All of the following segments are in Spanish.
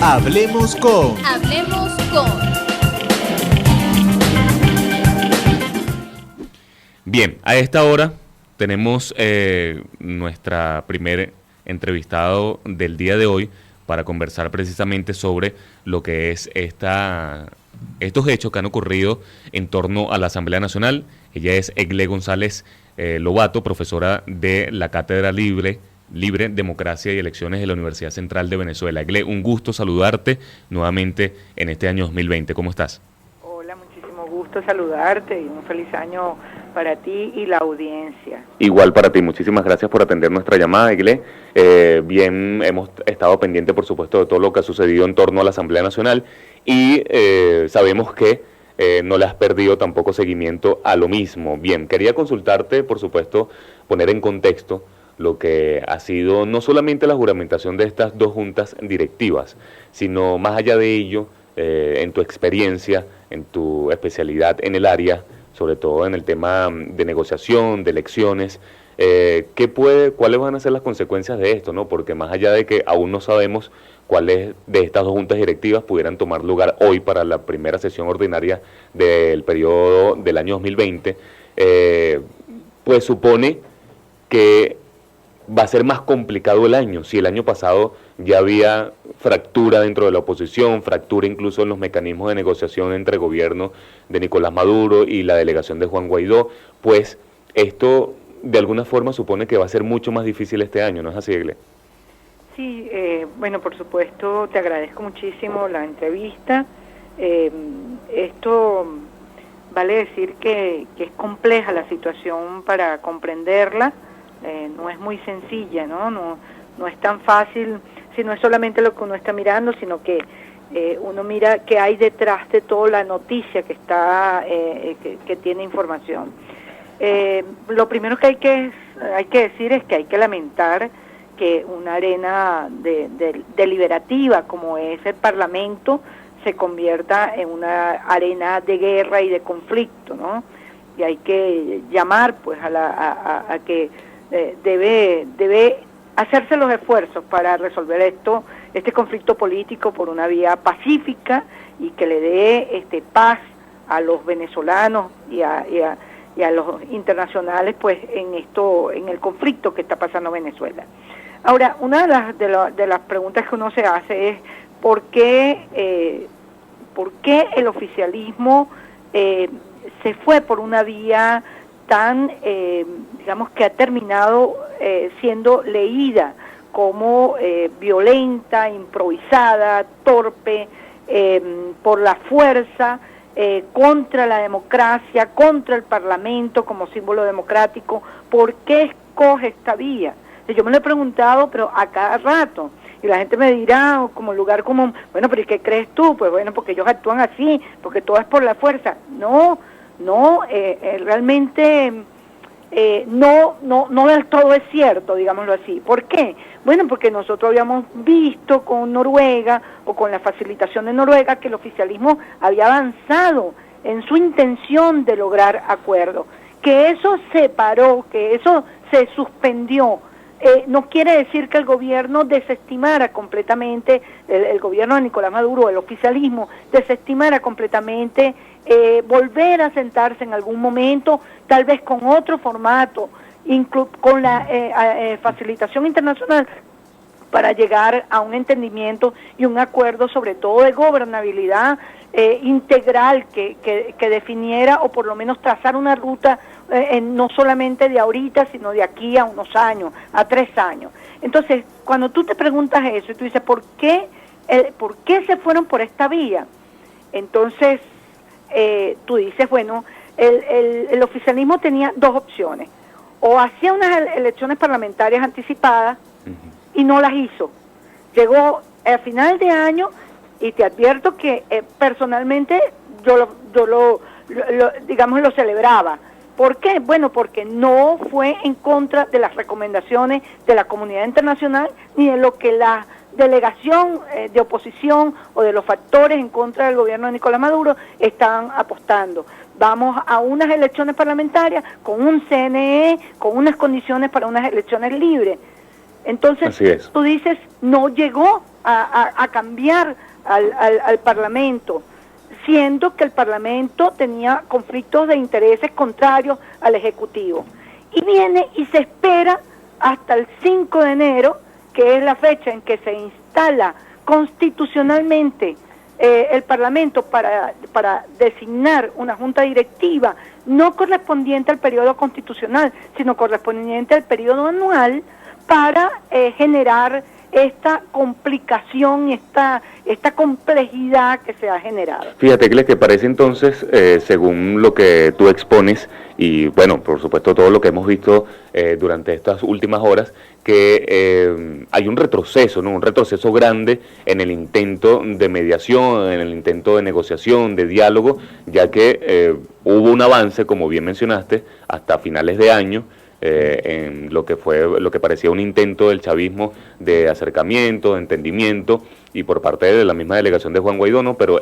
Hablemos con. Hablemos con. Bien, a esta hora tenemos nuestra primer entrevistado del día de hoy para conversar precisamente sobre lo que es estos hechos que han ocurrido en torno a la Asamblea Nacional. Ella es Egle González Lobato, profesora de la Cátedra Libre, Democracia y Elecciones de la Universidad Central de Venezuela. Egle, un gusto saludarte nuevamente en este año 2020. ¿Cómo estás? Hola, muchísimo gusto saludarte y un feliz año para ti y la audiencia. Igual para ti, muchísimas gracias por atender nuestra llamada, Egle. Bien, hemos estado pendientes, por supuesto, de todo lo que ha sucedido en torno a la Asamblea Nacional y sabemos que no le has perdido tampoco seguimiento a lo mismo. Bien, quería consultarte, por supuesto, poner en contexto lo que ha sido no solamente la juramentación de estas dos juntas directivas, sino más allá de ello, en tu experiencia, en tu especialidad en el área, sobre todo en el tema de negociación, de elecciones, ¿cuáles van a ser las consecuencias de esto, ¿no? Porque más allá de que aún no sabemos cuáles de estas dos juntas directivas pudieran tomar lugar hoy para la primera sesión ordinaria del periodo del año 2020, pues supone que va a ser más complicado el año. Si el año pasado ya había fractura dentro de la oposición, fractura incluso en los mecanismos de negociación entre el gobierno de Nicolás Maduro y la delegación de Juan Guaidó, pues esto de alguna forma supone que va a ser mucho más difícil este año, ¿no es así, Egle? Sí, bueno, por supuesto, te agradezco muchísimo la entrevista. Esto vale decir que es compleja la situación para comprenderla. No es muy sencilla, no es tan fácil, si no es solamente lo que uno está mirando, sino que uno mira qué hay detrás de toda la noticia que está que tiene información. Lo primero que hay que decir es que hay que lamentar que una arena deliberativa como es el Parlamento se convierta en una arena de guerra y de conflicto, ¿no? Y hay que llamar pues a que debe hacerse los esfuerzos para resolver este conflicto político por una vía pacífica y que le dé paz a los venezolanos y a los internacionales pues en el conflicto que está pasando Venezuela. Ahora, una de las preguntas que uno se hace es ¿por qué el oficialismo se fue por una vía tan, digamos que ha terminado siendo leída como violenta, improvisada, torpe, por la fuerza, contra la democracia, contra el Parlamento como símbolo democrático? ¿Por qué escoge esta vía? Yo me lo he preguntado, pero a cada rato. Y la gente me dirá, como lugar común, bueno, pero ¿y qué crees tú? Pues bueno, porque ellos actúan así, porque todo es por la fuerza. No, realmente no del todo es cierto, digámoslo así. ¿Por qué? Bueno, porque nosotros habíamos visto con Noruega o con la facilitación de Noruega que el oficialismo había avanzado en su intención de lograr acuerdos. Que eso se paró, que eso se suspendió, no quiere decir que el gobierno desestimara completamente, el gobierno de Nicolás Maduro, el oficialismo, desestimara completamente volver a sentarse en algún momento, tal vez con otro formato, con la facilitación internacional, para llegar a un entendimiento y un acuerdo sobre todo de gobernabilidad integral que definiera o por lo menos trazar una ruta no solamente de ahorita, sino de aquí a unos años, a 3 años. Entonces, cuando tú te preguntas eso y tú dices, ¿por qué se fueron por esta vía? Entonces, tú dices, bueno, el oficialismo tenía dos opciones. O hacía unas elecciones parlamentarias anticipadas y no las hizo. Llegó al final de año y te advierto que personalmente yo lo celebraba. ¿Por qué? Bueno, porque no fue en contra de las recomendaciones de la comunidad internacional ni de lo que la delegación de oposición o de los factores en contra del gobierno de Nicolás Maduro estaban apostando. Vamos a unas elecciones parlamentarias con un CNE, con unas condiciones para unas elecciones libres. Entonces, tú dices, no llegó a cambiar al Parlamento, siendo que el Parlamento tenía conflictos de intereses contrarios al Ejecutivo. Y viene y se espera hasta el 5 de enero, que es la fecha en que se instala constitucionalmente el Parlamento para designar una junta directiva no correspondiente al periodo constitucional, sino correspondiente al periodo anual, para generar esta complicación, esta complejidad que se ha generado. Fíjate que parece entonces, según lo que tú expones, y bueno, por supuesto todo lo que hemos visto durante estas últimas horas, que hay un retroceso, ¿no? Un retroceso grande en el intento de mediación, en el intento de negociación, de diálogo, ya que hubo un avance, como bien mencionaste, hasta finales de año, en lo que parecía un intento del chavismo de acercamiento, de entendimiento, y por parte de la misma delegación de Juan Guaidó, ¿no? Pero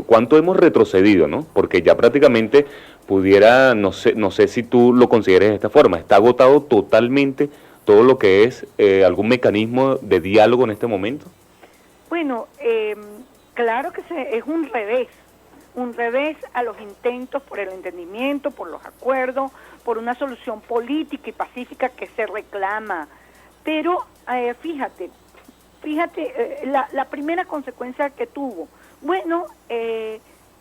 ¿cuánto hemos retrocedido, no? Porque ya prácticamente pudiera, no sé si tú lo consideres de esta forma, está agotado totalmente todo lo que es algún mecanismo de diálogo en este momento. Bueno, claro que es un revés a los intentos por el entendimiento, por los acuerdos, por una solución política y pacífica que se reclama. Pero fíjate, la primera consecuencia que tuvo, bueno,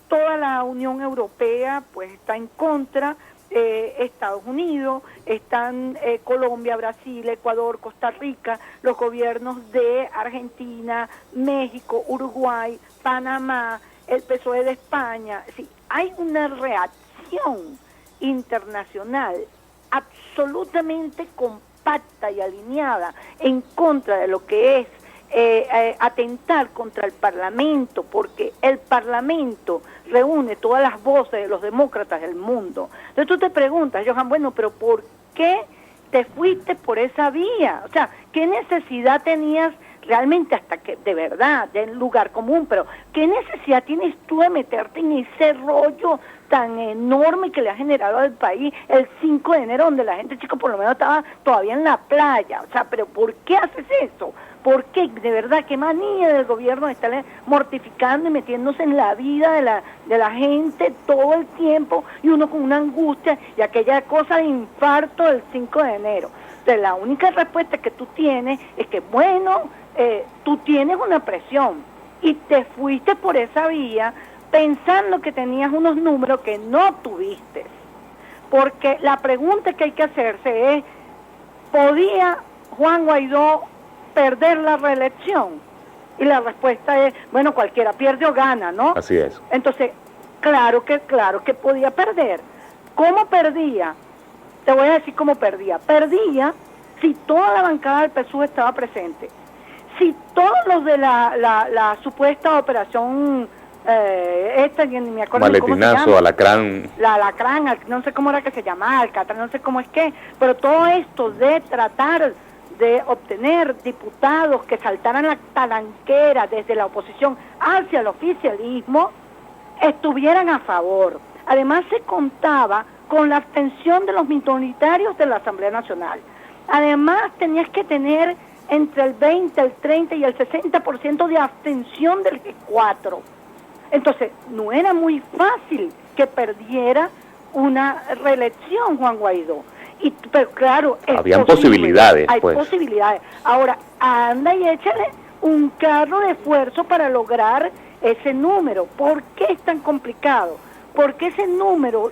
toda la Unión Europea pues está en contra, Estados Unidos, están Colombia, Brasil, Ecuador, Costa Rica, los gobiernos de Argentina, México, Uruguay, Panamá, el PSOE de España. Sí, hay una reacción internacional absolutamente compacta y alineada en contra de lo que es atentar contra el Parlamento, porque el Parlamento reúne todas las voces de los demócratas del mundo. Entonces tú te preguntas, Johan, bueno, pero ¿por qué te fuiste por esa vía? O sea, ¿qué necesidad tenías realmente, hasta que de verdad, de lugar común, pero qué necesidad tienes tú de meterte en ese rollo tan enorme que le ha generado al país el 5 de enero, donde la gente, chico, por lo menos estaba todavía en la playa? O sea, pero ¿por qué haces eso? ¿Por qué? De verdad, qué manía del gobierno de estar mortificando y metiéndose en la vida de la gente todo el tiempo, y uno con una angustia y aquella cosa de infarto del 5 de enero. Entonces, la única respuesta que tú tienes es que, bueno, tú tienes una presión y te fuiste por esa vía pensando que tenías unos números que no tuviste. Porque la pregunta que hay que hacerse es, ¿podía Juan Guaidó perder la reelección? Y la respuesta es, bueno, cualquiera pierde o gana, ¿no? Así es. Entonces, claro que podía perder. ¿Cómo perdía? Te voy a decir cómo perdía. Perdía si toda la bancada del PSUV estaba presente, si todos los de la supuesta operación ni me acuerdo cómo se llama. Alacrán. La Alacrán, no sé cómo era que se llamaba, Alcatraz, no sé cómo es que, pero todo esto de tratar de obtener diputados que saltaran la talanquera desde la oposición hacia el oficialismo, estuvieran a favor. Además se contaba con la abstención de los minoritarios de la Asamblea Nacional. Además tenías que tener entre el 20, el 30 y el 60% de abstención del G4. Entonces, no era muy fácil que perdiera una reelección Juan Guaidó. Pero claro, habían posibilidades. Hay posibilidades. Ahora, anda y échale un carro de esfuerzo para lograr ese número. ¿Por qué es tan complicado? Porque ese número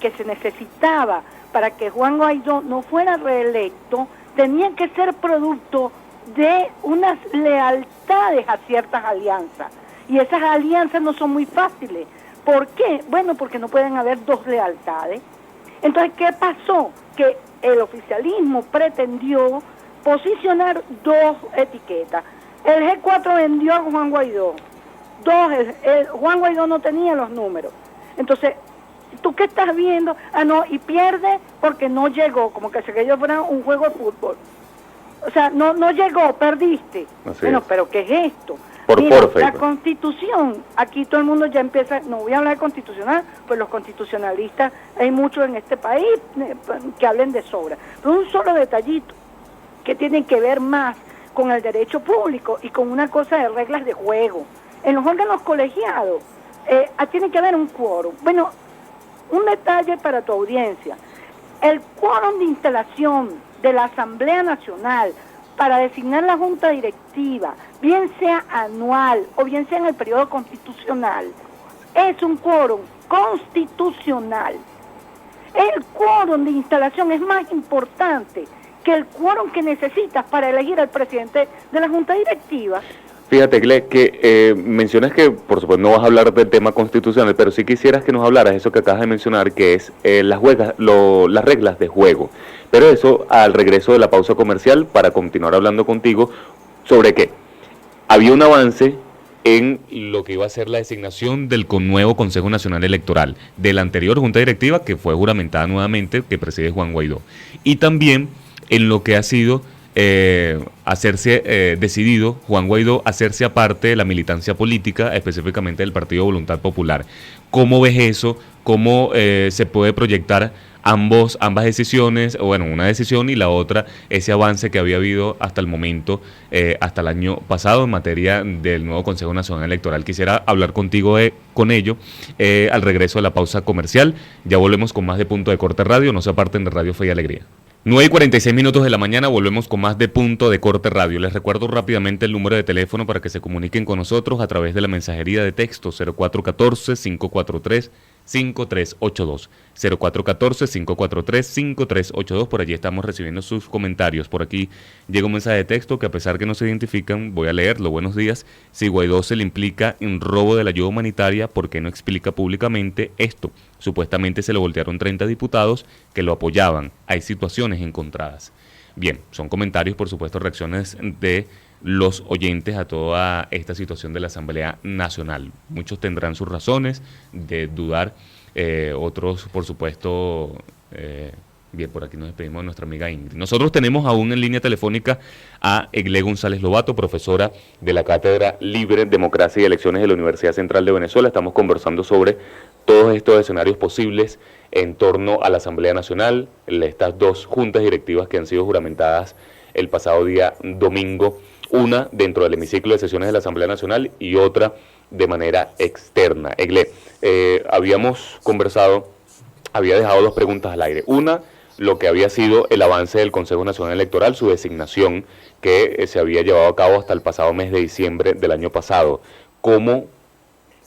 que se necesitaba para que Juan Guaidó no fuera reelecto tenía que ser producto de unas lealtades a ciertas alianzas. Y esas alianzas no son muy fáciles. ¿Por qué? Bueno, porque no pueden haber dos lealtades. Entonces, ¿qué pasó? Que el oficialismo pretendió posicionar dos etiquetas. El G4 vendió a Juan Guaidó. Juan Guaidó no tenía los números. Entonces, ¿tú qué estás viendo? Ah, no, y pierde porque no llegó, como que si aquello fuera un juego de fútbol. O sea, no llegó, perdiste. Bueno, pero ¿qué es esto? Mira, la Constitución, aquí todo el mundo ya empieza, no voy a hablar de constitucional, pues los constitucionalistas, hay muchos en este país que hablen de sobra. Pero un solo detallito que tiene que ver más con el derecho público y con una cosa de reglas de juego. En los órganos colegiados tiene que haber un quórum. Bueno, un detalle para tu audiencia. El quórum de instalación de la Asamblea Nacional para designar la Junta Directiva, bien sea anual o bien sea en el periodo constitucional, es un quórum constitucional. El quórum de instalación es más importante que el quórum que necesitas para elegir al presidente de la Junta Directiva. Fíjate, Gle, que mencionas que, por supuesto, no vas a hablar del tema constitucional, pero sí quisieras que nos hablaras eso que acabas de mencionar, que es las reglas de juego. Pero eso al regreso de la pausa comercial, para continuar hablando contigo sobre qué. Había un avance en lo que iba a ser la designación del nuevo Consejo Nacional Electoral, de la anterior Junta Directiva, que fue juramentada nuevamente, que preside Juan Guaidó. Y también en lo que ha sido decidido Juan Guaidó hacerse aparte de la militancia política, específicamente del Partido Voluntad Popular. ¿Cómo ves eso? ¿Cómo se puede proyectar ambas decisiones? Bueno, una decisión y la otra, ese avance que había habido hasta el momento, hasta el año pasado en materia del nuevo Consejo Nacional Electoral. Quisiera hablar contigo con ello al regreso de la pausa comercial. Ya volvemos con más de Punto de Corte Radio. No se aparten de Radio Fe y Alegría. 9:46 de la mañana, volvemos con más de Punto de Corte Radio. Les recuerdo rápidamente el número de teléfono para que se comuniquen con nosotros a través de la mensajería de texto 0414-543-5382. 0414-543-5382, por allí estamos recibiendo sus comentarios. Por aquí llega un mensaje de texto que, a pesar que no se identifican, voy a leerlo. Buenos días. Si Guaidó se le implica en robo de la ayuda humanitaria, ¿por qué no explica públicamente esto? Supuestamente se le voltearon 30 diputados que lo apoyaban. Hay situaciones encontradas. Bien, son comentarios, por supuesto, reacciones de los oyentes a toda esta situación de la Asamblea Nacional. Muchos tendrán sus razones de dudar, otros, por supuesto, bien, por aquí nos despedimos de nuestra amiga Ingrid. Nosotros tenemos aún en línea telefónica a Egle González Lobato, profesora de la Cátedra Libre, Democracia y Elecciones de la Universidad Central de Venezuela. Estamos conversando sobre todos estos escenarios posibles en torno a la Asamblea Nacional, estas dos juntas directivas que han sido juramentadas el pasado día domingo, una dentro del hemiciclo de sesiones de la Asamblea Nacional y otra de manera externa. Egle, habíamos conversado, había dejado dos preguntas al aire. Una, lo que había sido el avance del Consejo Nacional Electoral, su designación que se había llevado a cabo hasta el pasado mes de diciembre del año pasado. ¿Cómo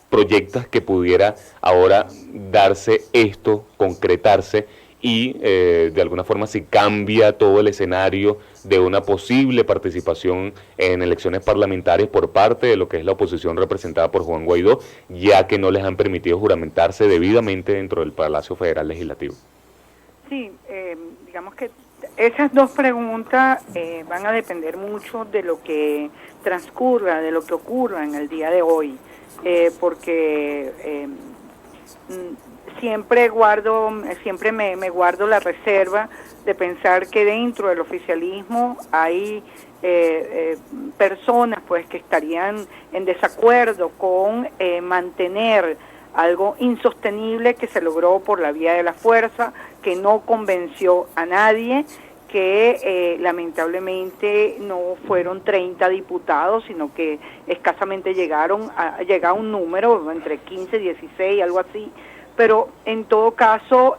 proyectas que pudiera ahora darse esto, concretarse y de alguna forma si cambia todo el escenario de una posible participación en elecciones parlamentarias por parte de lo que es la oposición representada por Juan Guaidó, ya que no les han permitido juramentarse debidamente dentro del Palacio Federal Legislativo? Sí, digamos que esas dos preguntas van a depender mucho de lo que transcurra, de lo que ocurra en el día de hoy, porque siempre me guardo la reserva de pensar que dentro del oficialismo hay personas pues que estarían en desacuerdo con mantener algo insostenible que se logró por la vía de la fuerza, que no convenció a nadie, que lamentablemente no fueron 30 diputados, sino que escasamente llega a un número, entre 15 y 16, algo así, pero en todo caso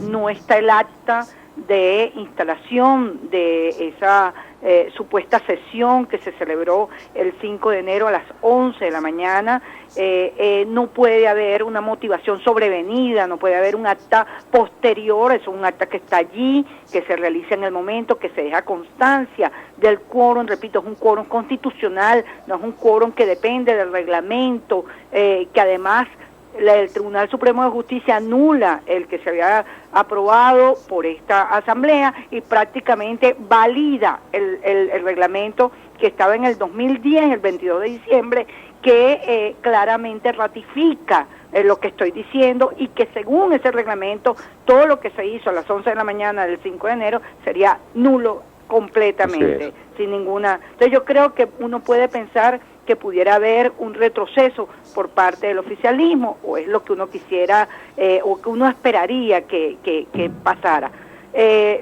no está el acta de instalación de esa supuesta sesión que se celebró el 5 de enero a las 11 de la mañana. No puede haber una motivación sobrevenida, no puede haber un acta posterior, es un acta que está allí, que se realiza en el momento, que se deja constancia del quórum. Repito, es un quórum constitucional, no es un quórum que depende del reglamento, que además el Tribunal Supremo de Justicia anula el que se había aprobado por esta asamblea y prácticamente valida el reglamento que estaba en el 2010, el 22 de diciembre, que claramente ratifica lo que estoy diciendo, y que según ese reglamento todo lo que se hizo a las 11 de la mañana del 5 de enero sería nulo completamente, sin ninguna. Entonces yo creo que uno puede pensar que pudiera haber un retroceso por parte del oficialismo, o es lo que uno quisiera o que uno esperaría que pasara.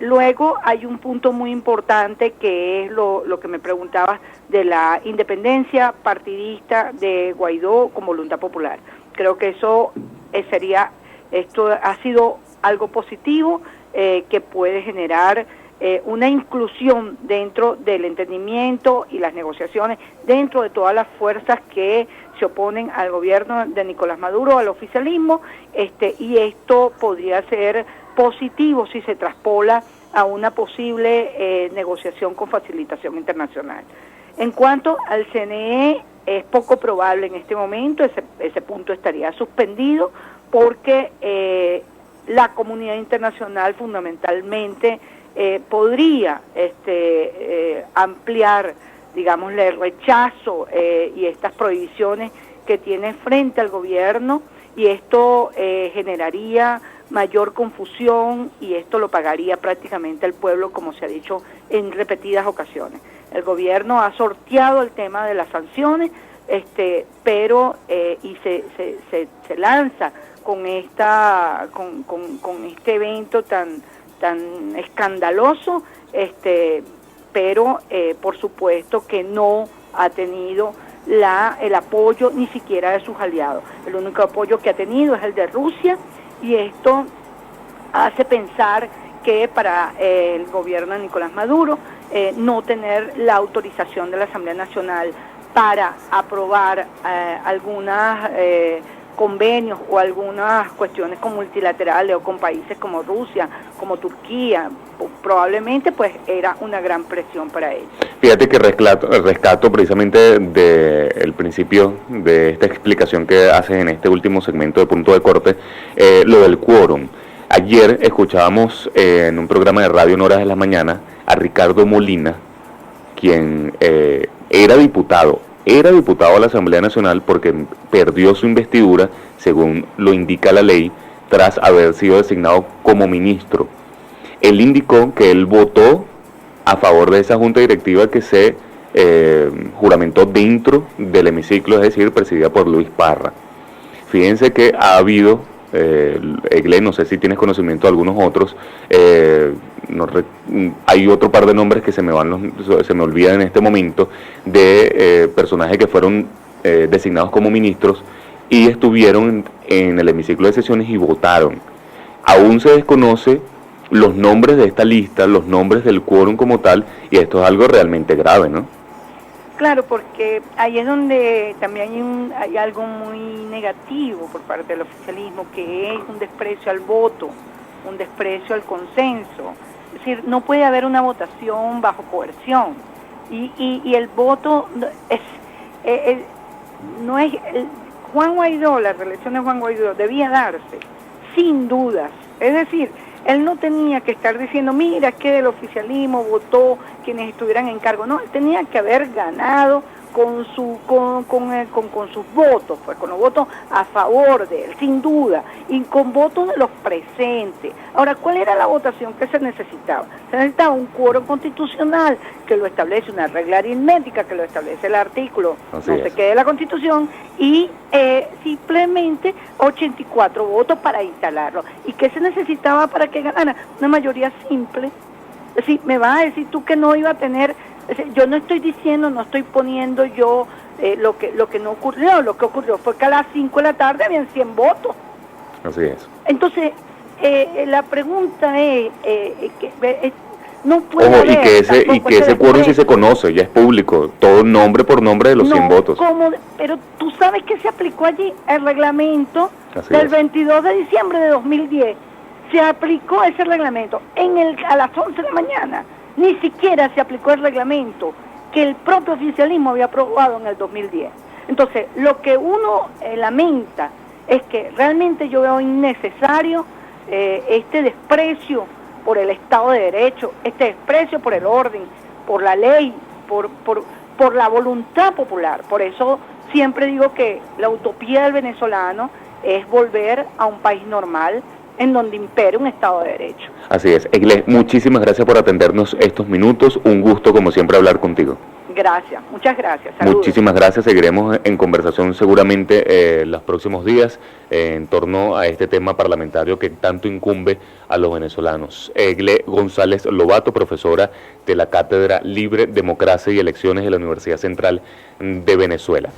Luego hay un punto muy importante que es lo que me preguntabas de la independencia partidista de Guaidó con voluntad popular. Creo que eso esto ha sido algo positivo que puede generar una inclusión dentro del entendimiento y las negociaciones dentro de todas las fuerzas que se oponen al gobierno de Nicolás Maduro, al oficialismo, y esto podría ser positivo si se traspola a una posible negociación con facilitación internacional. En cuanto al CNE, es poco probable en este momento, ese punto estaría suspendido porque la comunidad internacional fundamentalmente podría ampliar, digámosle, el rechazo y estas prohibiciones que tiene frente al gobierno, y esto generaría mayor confusión y esto lo pagaría prácticamente el pueblo, como se ha dicho en repetidas ocasiones. El gobierno ha sorteado el tema de las sanciones, pero se lanza con este evento tan escandaloso, pero por supuesto que no ha tenido el apoyo ni siquiera de sus aliados. El único apoyo que ha tenido es el de Rusia, y esto hace pensar que para el gobierno de Nicolás Maduro no tener la autorización de la Asamblea Nacional para aprobar algunas convenios o algunas cuestiones con multilaterales o con países como Rusia, como Turquía, probablemente pues era una gran presión para ellos. Fíjate que rescato precisamente del principio de esta explicación que haces en este último segmento de Punto de Corte, lo del quórum. Ayer escuchábamos en un programa de radio en horas de la mañana a Ricardo Molina, quien era diputado a la Asamblea Nacional porque perdió su investidura, según lo indica la ley, tras haber sido designado como ministro. Él indicó que él votó a favor de esa junta directiva que se juramentó dentro del hemiciclo, es decir, presidida por Luis Parra. Fíjense que ha habido, Egle, no sé si tienes conocimiento de algunos otros, hay otro par de nombres que se me olvidan en este momento, de personajes que fueron designados como ministros y estuvieron en el hemiciclo de sesiones y votaron. Aún se desconoce los nombres de esta lista, los nombres del quórum como tal, y esto es algo realmente grave, ¿no? Claro, porque ahí es donde también hay algo muy negativo por parte del oficialismo, que es un desprecio al voto, un desprecio al consenso. Es decir, no puede haber una votación bajo coerción, y el voto no es Juan Guaidó, la reelección de Juan Guaidó debía darse sin dudas, es decir, él no tenía que estar diciendo, mira, que el oficialismo votó quienes estuvieran en cargo. No, él tenía que haber ganado con sus votos, pues con los votos a favor de él, sin duda, y con votos de los presentes. Ahora, ¿cuál era la votación que se necesitaba? Se necesitaba un quórum constitucional que lo establece, una regla aritmética que lo establece el artículo no sé qué de la Constitución, y simplemente 84 votos para instalarlo. ¿Y qué se necesitaba para que ganara? Una mayoría simple. Es decir, me vas a decir tú que no iba a tener... Yo no estoy diciendo, no estoy poniendo yo lo que no ocurrió. Lo que ocurrió fue que a las 5 de la tarde habían 100 votos. Así es. Entonces, la pregunta es que no puede haber... Y que ese quórum sí se conoce, ya es público, todo nombre por nombre de los 100 votos. Pero tú sabes que se aplicó allí el reglamento del 22 de diciembre de 2010. Se aplicó ese reglamento a las 11 de la mañana. Ni siquiera se aplicó el reglamento que el propio oficialismo había aprobado en el 2010. Entonces, lo que uno lamenta es que realmente yo veo innecesario este desprecio por el Estado de Derecho, este desprecio por el orden, por la ley, por la voluntad popular. Por eso siempre digo que la utopía del venezolano es volver a un país normal, en donde impere un Estado de Derecho. Así es. Egle, muchísimas gracias por atendernos estos minutos. Un gusto, como siempre, hablar contigo. Gracias, muchas gracias. Saludos. Muchísimas gracias, seguiremos en conversación seguramente los próximos días en torno a este tema parlamentario que tanto incumbe a los venezolanos. Egle González Lobato, profesora de la Cátedra Libre, Democracia y Elecciones de la Universidad Central de Venezuela.